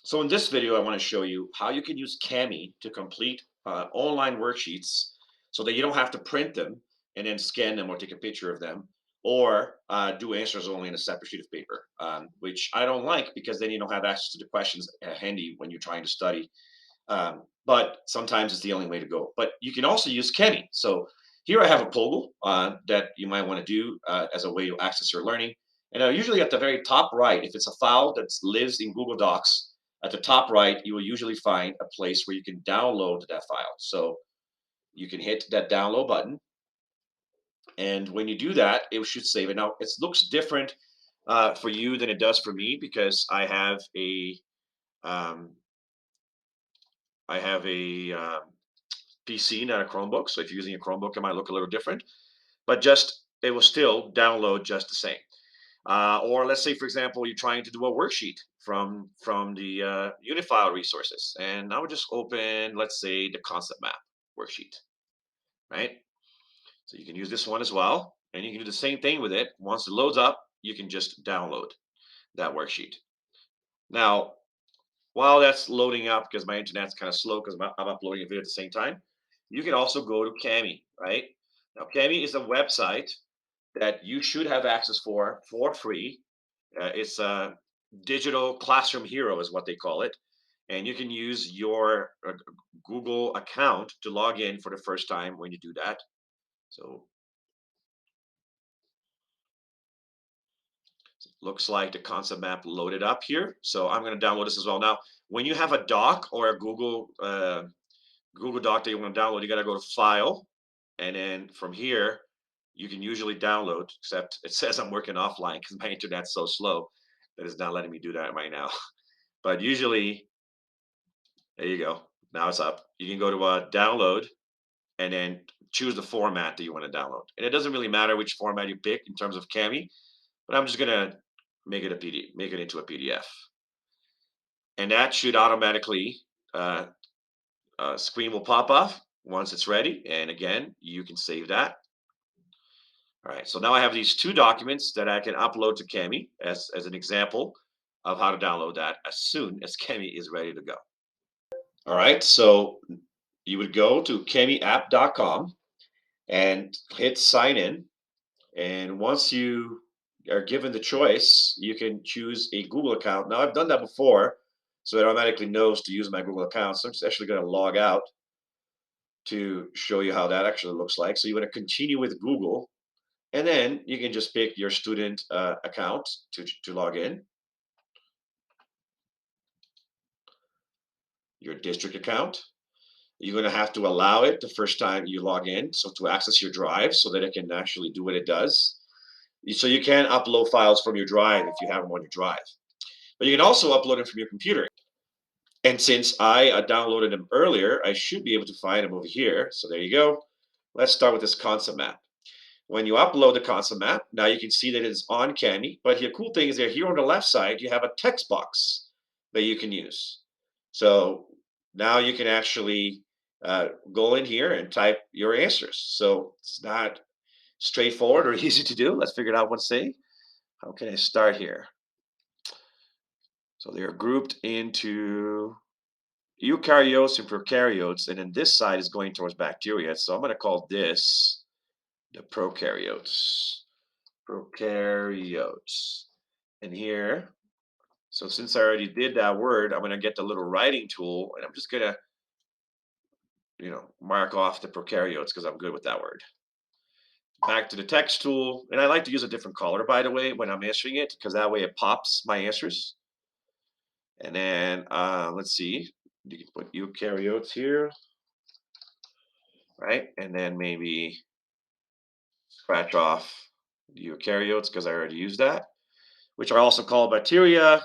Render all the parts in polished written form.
So in this video, I want to show you how you can use Kami to complete online worksheets so that you don't have to print them and then scan them or take a picture of them or do answers only in a separate sheet of paper, which I don't like because then you don't have access to the questions handy when you're trying to study. But sometimes it's the only way to go. But you can also use Kami. So here I have a pogo that you might want to do as a way to access your learning. And usually at the very top right, if it's a file that lives in Google Docs, at the top right, you will usually find a place where you can download that file. So you can hit that download button. And when you do that, it should save it. Now, it looks different for you than it does for me because um, I have a PC, not a Chromebook. So if you're using a Chromebook, it might look a little different, but just it will still download just the same. Or let's say, for example, you're trying to do a worksheet from the Unifile resources, and I would just open, let's say, the concept map worksheet, right? So you can use this one as well, and you can do the same thing with it. Once it loads up, you can just download that worksheet. Now, while that's loading up, because my internet's kind of slow because I'm uploading a video at the same time, you can also go to Kami, right? Now, Kami is a website that you should have access for free. It's a digital classroom hero, is what they call it. And you can use your Google account to log in for the first time when you do that. So looks like the concept map loaded up here. So I'm going to download this as well. Now, when you have a doc or a Google Doc that you want to download, you got to go to File, and then from here, you can usually download. Except it says I'm working offline because my internet's so slow that it's not letting me do that right now. But usually, there you go. Now it's up. You can go to Download, and then choose the format that you want to download. And it doesn't really matter which format you pick in terms of Kami, but I'm just gonna make it a PDF, make it into a PDF, and that should automatically uh, screen will pop off once it's ready. And again, you can save that. All right, so now I have these two documents that I can upload to Kami as an example of how to download that as soon as Kami is ready to go. All right, so you would go to kamiapp.com and hit sign in. And once you are given the choice, you can choose a Google account. Now, I've done that before, so it automatically knows to use my Google account. So I'm just actually going to log out to show you how that actually looks like. So you want to continue with Google, and then you can just pick your student account to log in, your district account. You're going to have to allow it the first time you log in, so to access your drive so that it can actually do what it does. So you can upload files from your drive if you have them on your drive. But you can also upload them from your computer. And since I downloaded them earlier, I should be able to find them over here. So there you go. Let's start with this concept map. When you upload the concept map, now you can see that it's on Kami. But the cool thing is that here on the left side, you have a text box that you can use. So now you can actually go in here and type your answers. So it's not straightforward or easy to do. Let's figure it out one day. How can I start here? So they are grouped into eukaryotes and prokaryotes, and then this side is going towards bacteria. So I'm going to call this the prokaryotes. Prokaryotes. And here, so since I already did that word, I'm going to get the little writing tool, and I'm just going to, mark off the prokaryotes because I'm good with that word. Back to the text tool, and I like to use a different color, by the way, when I'm answering it, because that way it pops my answers. And then let's see, you can put eukaryotes here, right? And then maybe scratch off the eukaryotes because I already used that, which are also called bacteria,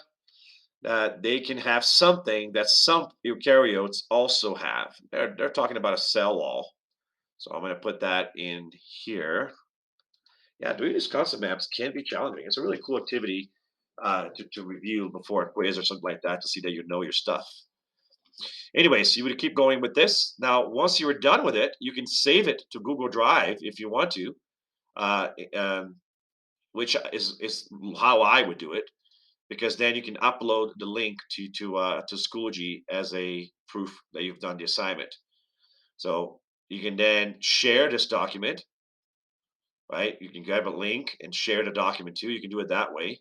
that they can have something that some eukaryotes also have. They're talking about a cell wall. So I'm going to put that in here. Yeah, doing these concept maps can be challenging. It's a really cool activity to review before a quiz or something like that to see that you know your stuff. Anyways, you would keep going with this. Now, once you're done with it, you can save it to Google Drive if you want to, uh, um, which is how I would do it. because then you can upload the link to Schoology as a proof that you've done the assignment. So you can then share this document, right? You can grab a link and share the document too. You can do it that way.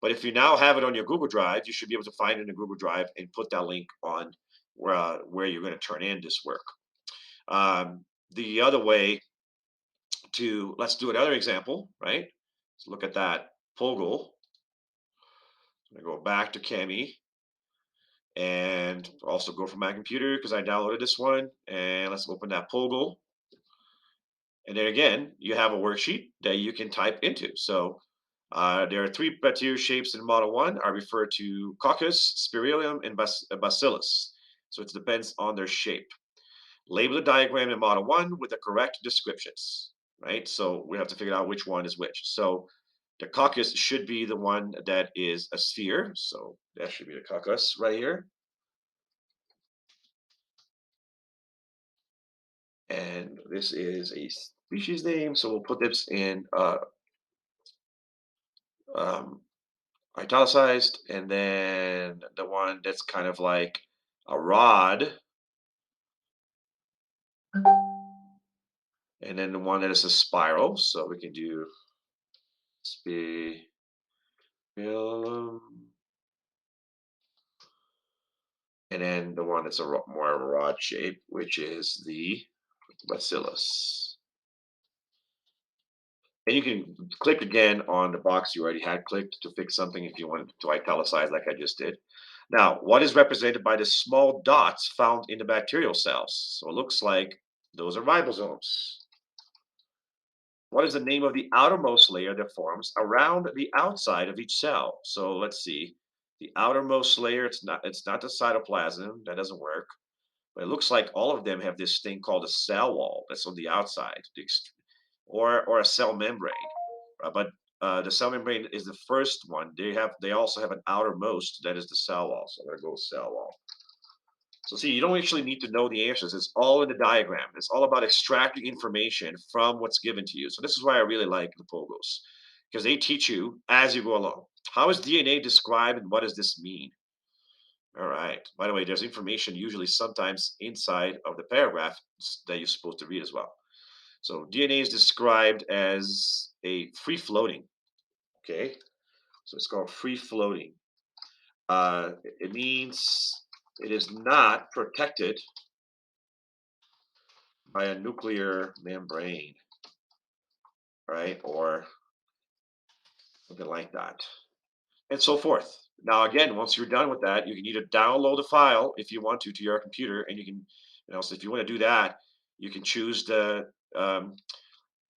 But if you now have it on your Google Drive, you should be able to find it in the Google Drive and put that link on where you're going to turn in this work. The other way to, let's do another example, right? Let's look at that Pogo. I'm going to go back to Cami and also go from my computer because I downloaded this one. And let's open that Pogo. And then again, you have a worksheet that you can type into. So there are three bacteria shapes in Model 1 are referred to coccus, spirillum, and bacillus. So it depends on their shape. Label the diagram in Model 1 with the correct descriptions, right? So we have to figure out which one is which. So the coccus should be the one that is a sphere. So that should be the coccus right here. And this is a species name. So we'll put this in um, italicized, and then the one that's kind of like a rod, and then the one that is a spiral. So we can do spirillum, and then the one that's a more rod shape, which is the bacillus. And you can click again on the box you already had clicked to fix something if you want to italicize like I just did. Now, what is represented by the small dots found in the bacterial cells? So it looks like those are ribosomes. What is the name of the outermost layer that forms around the outside of each cell? So let's see. The outermost layer, it's not the cytoplasm, that doesn't work. But it looks like all of them have this thing called a cell wall that's on the outside, or a cell membrane. But the cell membrane is the first one. They also have an outermost that is the cell wall. So I'm gonna go cell wall. So see, you don't actually need to know the answers. It's all in the diagram. It's all about extracting information from what's given to you. So this is why I really like the Pogos, because they teach you as you go along. How is DNA described and what does this mean? All right. By the way, there's information usually sometimes inside of the paragraph that you're supposed to read as well. So DNA is described as a free floating. Okay. So it's called free floating. It means it is not protected by a nuclear membrane, right? Or something like that, and so forth. Now, again, once you're done with that, you can either download the file if you want to your computer, and you can, so if you want to do that, you can choose the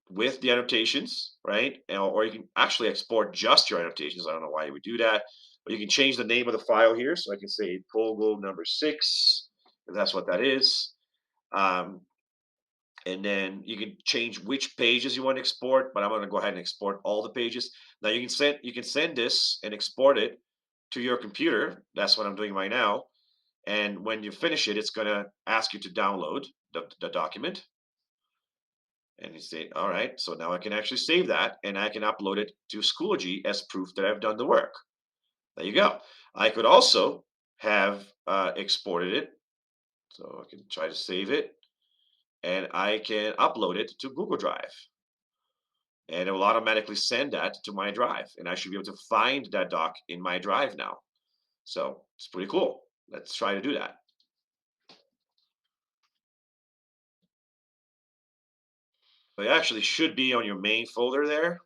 with the annotations, right? Or you can actually export just your annotations. I don't know why you would do that, but you can change the name of the file here. So I can say Pogo number 6, if that's what that is. Um, and then you can change which pages you want to export, but I'm going to go ahead and export all the pages. Now you can send this and export it to your computer. That's what I'm doing right now. And when you finish it, it's going to ask you to download the document. And you say, all right, so now I can actually save that and I can upload it to Schoology as proof that I've done the work. There you go. I could also have exported it. So I can try to save it and I can upload it to Google Drive. And it will automatically send that to my drive. And I should be able to find that doc in my drive now. So it's pretty cool. Let's try to do that. So it actually should be on your main folder there.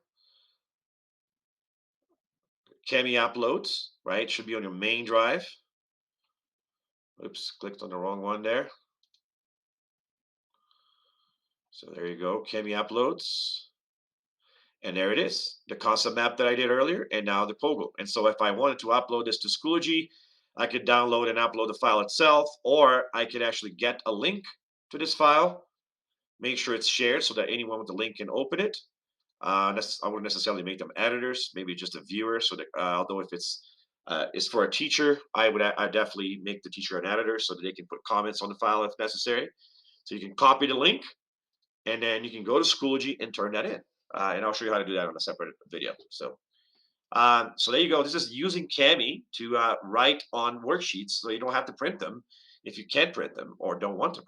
Cami uploads, right? Should be on your main drive. Oops, clicked on the wrong one there. So there you go, Cami uploads. And there it is, the concept map that I did earlier, and now the Pogo. And so if I wanted to upload this to Schoology, I could download and upload the file itself, or I could actually get a link to this file, make sure it's shared so that anyone with the link can open it. I wouldn't necessarily make them editors, maybe just a viewer. So that although if it's for a teacher, I definitely make the teacher an editor so that they can put comments on the file if necessary. So you can copy the link, and then you can go to Schoology and turn that in. And I'll show you how to do that on a separate video. So So there you go. This is using Cami to write on worksheets, so you don't have to print them if you can't print them or don't want to.